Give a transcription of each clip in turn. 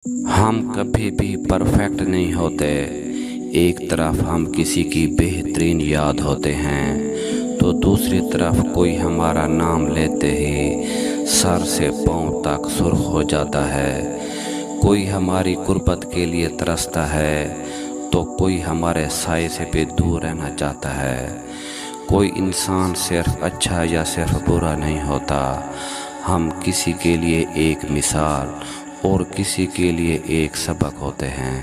हम कभी भी परफेक्ट नहीं होते। एक तरफ हम किसी की बेहतरीन याद होते हैं तो दूसरी तरफ कोई हमारा नाम लेते ही सर से पांव तक सुर्ख हो जाता है। कोई हमारी गुर्बत के लिए तरसता है तो कोई हमारे साए से भी दूर रहना चाहता है। कोई इंसान सिर्फ अच्छा या सिर्फ बुरा नहीं होता। हम किसी के लिए एक मिसाल और किसी के लिए एक सबक होते हैं।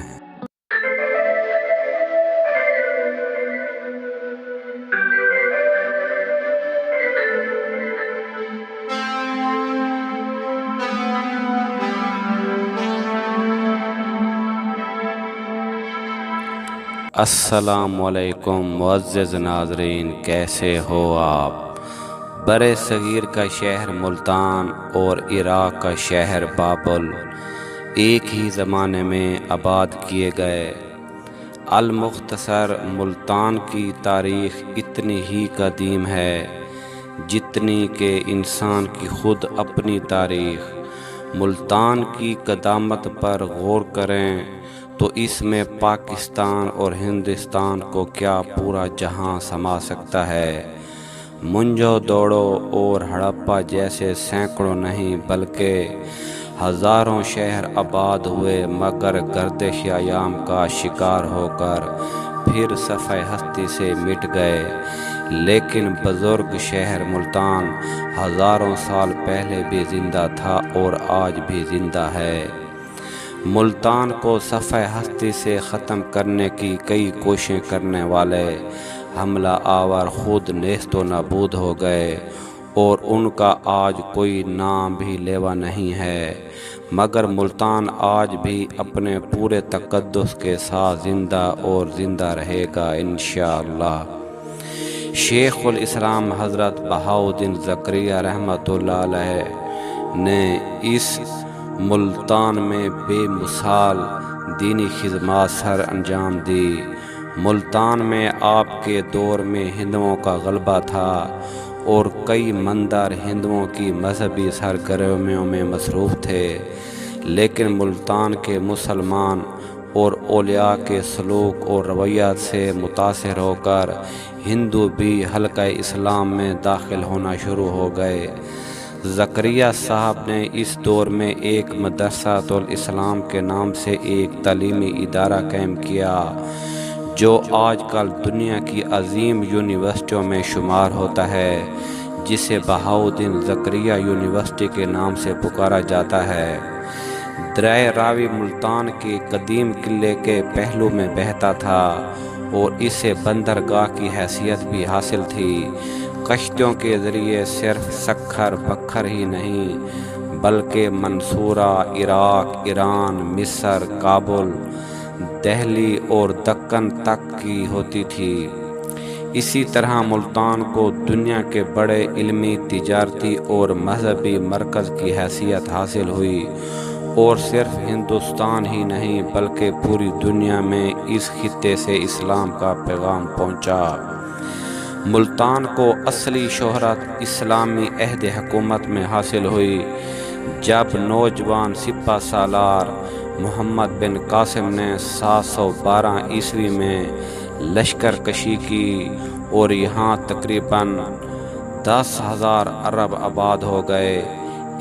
अस्सलामुअलैकुम मुअज़्ज़िज़ नाज़रीन, कैसे हो आप? बरे सगीर का शहर मुल्तान और इराक़ का शहर बाबुल एक ही ज़माने में आबाद किए गए। अल-मुख्तसर मुल्तान की तारीख़ इतनी ही कदीम है जितनी कि इंसान की खुद अपनी तारीख़। मुल्तान की क़दामत पर गौर करें तो इसमें पाकिस्तान और हिंदुस्तान को क्या पूरा जहां समा सकता है। मुंजो दौड़ो और हड़प्पा जैसे सैकड़ों नहीं बल्कि हज़ारों शहर आबाद हुए, मगर गर्दिश अयाम का शिकार होकर फिर सफ़े हस्ती से मिट गए। लेकिन बुज़ुर्ग शहर मुल्तान हज़ारों साल पहले भी ज़िंदा था और आज भी ज़िंदा है। मुल्तान को सफ़े हस्ती से ख़त्म करने की कई कोशिशें करने वाले हमला आवर खुद नेस्तो नाबूद हो गए और उनका आज कोई नाम भी लेवा नहीं है, मगर मुल्तान आज भी अपने पूरे तक़द्दुस के साथ ज़िंदा और ज़िंदा रहेगा इंशाअल्लाह। शेखुल इस्लाम हज़रत बहाउद्दीन ज़करिया रहमतुल्लाह अलैह ने इस मुल्तान में बेमिसाल दीनी खिदमत सर अंजाम दी। मुल्तान में आपके दौर में हिंदुओं का गलबा था और कई मंदार हिंदुओं की मजहबी सरगर्मियों में मसरूफ़ थे, लेकिन मुल्तान के मुसलमान और औलिया के सलूक और रवैयत से मुतासिर होकर हिंदू भी हल्का इस्लाम में दाखिल होना शुरू हो गए। ज़करिया साहब ने इस दौर में एक मदरसातुल इस्लाम के नाम से एक तालीमी इदारा कायम किया जो आजकल दुनिया की अजीम यूनिवर्सिटियों में शुमार होता है, जिसे बहाउद्दीन ज़करिया यूनिवर्सिटी के नाम से पुकारा जाता है। दरिया रावी मुल्तान के कदीम किले के पहलू में बहता था और इसे बंदरगाह की हैसियत भी हासिल थी। कश्तियों के ज़रिए सिर्फ सखर बखर ही नहीं बल्कि मंसूरा, इराक़, ईरान, मिस्र, काबुल, दिल्ली और दक्कन तक की होती थी। इसी तरह मुल्तान को दुनिया के बड़े इल्मी, तिजारती और मजहबी मरकज़ की हैसियत हासिल हुई और सिर्फ हिंदुस्तान ही नहीं बल्कि पूरी दुनिया में इस खित्ते से इस्लाम का पैगाम पहुँचा। मुल्तान को असली शोहरत इस्लामी अहद हुकूमत में हासिल हुई जब नौजवान सिपा सालार मोहम्मद बिन कासिम ने 712 ईस्वी में लश्कर कशी की और यहाँ तकरीबन 10,000 अरब आबाद हो गए।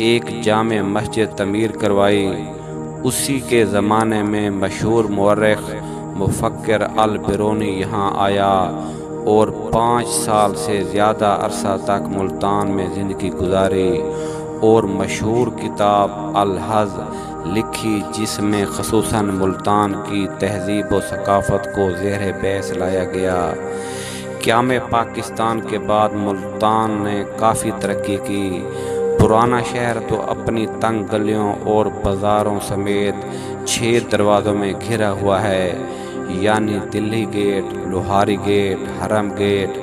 एक जामे मस्जिद तमीर करवाई। उसी के ज़माने में मशहूर मुअर्रिख़ मुफक्किर अल बिरूनी यहाँ आया और 5 साल से ज़्यादा अरसा तक मुल्तान में ज़िंदगी गुजारी और मशहूर किताब अल-हज़ लिखी, जिसमें ख़ुसूसन मुल्तान की तहज़ीब व सकाफ़त को ज़ेर बहस लाया गया। क़याम पाकिस्तान के बाद मुल्तान ने काफ़ी तरक्की की। पुराना शहर तो अपनी तंग गलियों और बाज़ारों समेत 6 दरवाज़ों में घिरा हुआ है, यानी दिल्ली गेट, लोहारी गेट, हरम गेट,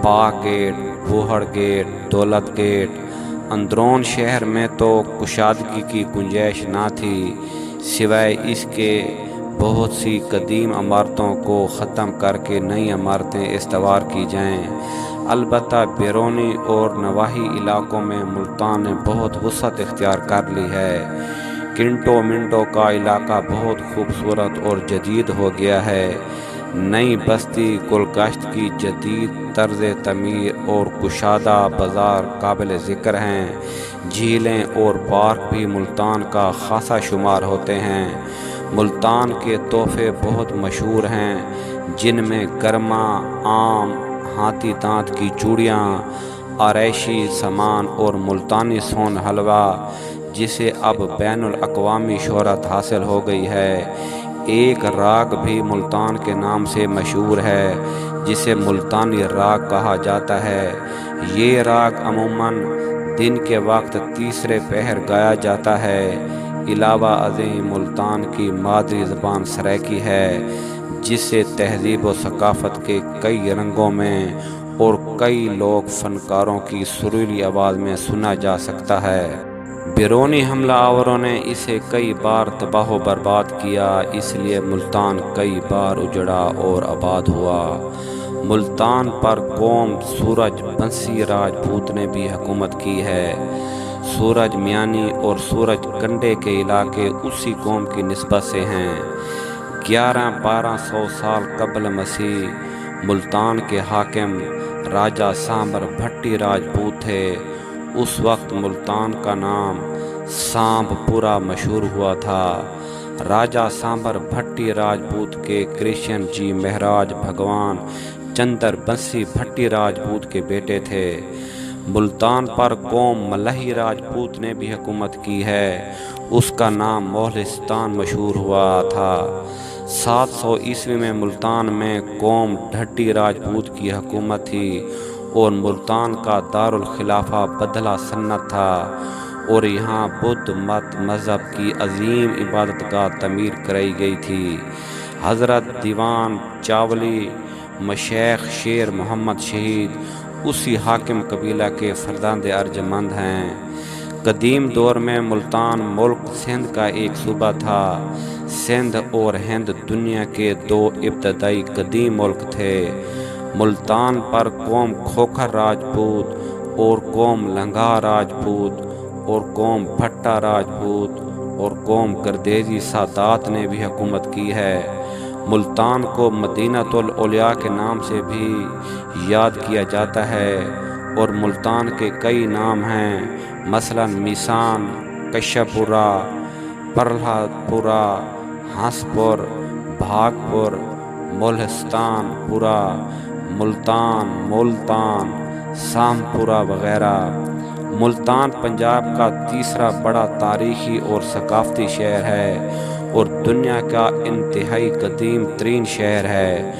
पाक गेट, बूहड़ गेट, दौलत गेट। अंदरून शहर में तो कुशादगी की गुंजाइश ना थी, सिवाय इसके बहुत सी कदीम इमारतों को ख़त्म करके नई इमारतें इस्तवार की जाएं। अलबत्ता बैरूनी और नवाही इलाक़ों में मुल्तान ने बहुत वुसअत इख्तियार कर ली है, کنٹو منٹو کا علاقہ بہت خوبصورت اور جدید ہو گیا ہے۔ نئی بستی گلگشت کی جدید طرز تعمیر اور کشادہ بازار قابل ذکر ہیں۔ جھیلیں اور پارک بھی ملتان کا خاصا شمار ہوتے ہیں۔ ملتان کے تحفے بہت مشہور ہیں، جن میں گرما، آم، ہاتھی دانت کی چوڑیاں، آرائشی سامان اور ملتانی سون حلوہ، جسے اب بین الاقوامی شہرت حاصل ہو گئی ہے۔ ایک راگ بھی ملتان کے نام سے مشہور ہے، جسے ملتانی راگ کہا جاتا ہے۔ یہ راگ عموماً دن کے وقت تیسرے پہر گایا جاتا ہے۔ علاوہ ازیں ملتان کی مادری زبان سرائیکی ہے، جسے تہذیب و ثقافت کے کئی رنگوں میں اور کئی لوک فنکاروں کی سریلی آواز میں سنا جا سکتا ہے۔ بیرونی حملہ آوروں نے اسے کئی بار تباہ و برباد کیا، اس لیے ملتان کئی بار اجڑا اور آباد ہوا۔ ملتان پر قوم سورج بنسی راجپوت نے بھی حکومت کی ہے۔ سورج میانی اور سورج کنڈے کے علاقے اسی قوم کی نسبت سے ہیں۔ 1100-1200 سال قبل مسیح ملتان کے حاکم راجہ سامبر بھٹی راجپوت تھے۔ اس وقت ملتان کا نام سامب پورا مشہور ہوا تھا۔ راجہ سامبر بھٹی راجپوت کے کرشن جی مہاراج بھگوان چندر بنسی بھٹی راجپوت کے بیٹے تھے۔ ملتان پر قوم ملہی راجپوت نے بھی حکومت کی ہے۔ اس کا نام مغلستان مشہور ہوا تھا۔ 700 عیسوی میں ملتان میں قوم ڈھٹی راجپوت کی حکومت تھی اور ملتان کا دارالخلافہ بدلہ سنت تھا، اور یہاں بدھ مت مذہب کی عظیم عبادت گاہ تعمیر کرائی گئی تھی۔ حضرت دیوان چاولی مشیخ شیر محمد شہید اسی حاکم قبیلہ کے فرزند ارجمند ہیں۔ قدیم دور میں ملتان ملک سندھ کا ایک صوبہ تھا۔ سندھ اور ہند دنیا کے دو ابتدائی قدیم ملک تھے۔ ملتان پر قوم کھوکھر راجپوت اور قوم لنگا راجپوت اور قوم بھٹا راجپوت اور قوم گردیزی سادات نے بھی حکومت کی ہے۔ ملتان کو مدینۃ الاولیاء کے نام سے بھی یاد کیا جاتا ہے، اور ملتان کے کئی نام ہیں، مثلاً میسان، کشپ پورہ، پرلہاد پورہ، ہنس پور، بھاگپور، ملہستان پورہ، ملتان، ملتان، سامپورہ وغیرہ۔ ملتان پنجاب کا تیسرا بڑا تاریخی اور ثقافتی شہر ہے اور دنیا کا انتہائی قدیم ترین شہر ہے۔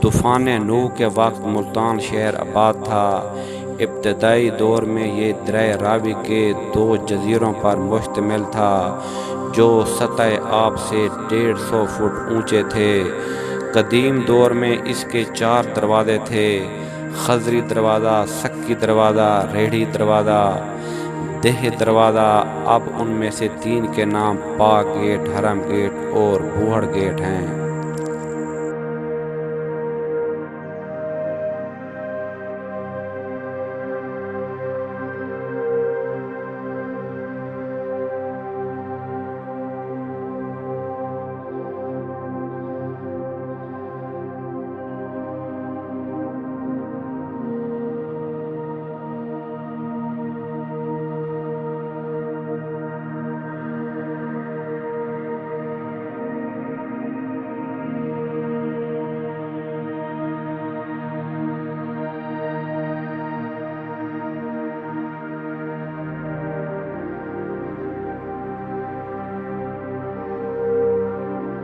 طوفان نوح کے وقت ملتان شہر آباد تھا۔ ابتدائی دور میں یہ دریائے راوی کے 2 جزیروں پر مشتمل تھا، جو سطح آب سے 150 فٹ اونچے تھے۔ قدیم دور میں اس کے 4 دروازے تھے: خضری دروازہ، سکی دروازہ، ریڑھی دروازہ، دہ دروازہ۔ اب ان میں سے 3 کے نام پاک گیٹ، حرم گیٹ اور بوہڑ گیٹ ہیں۔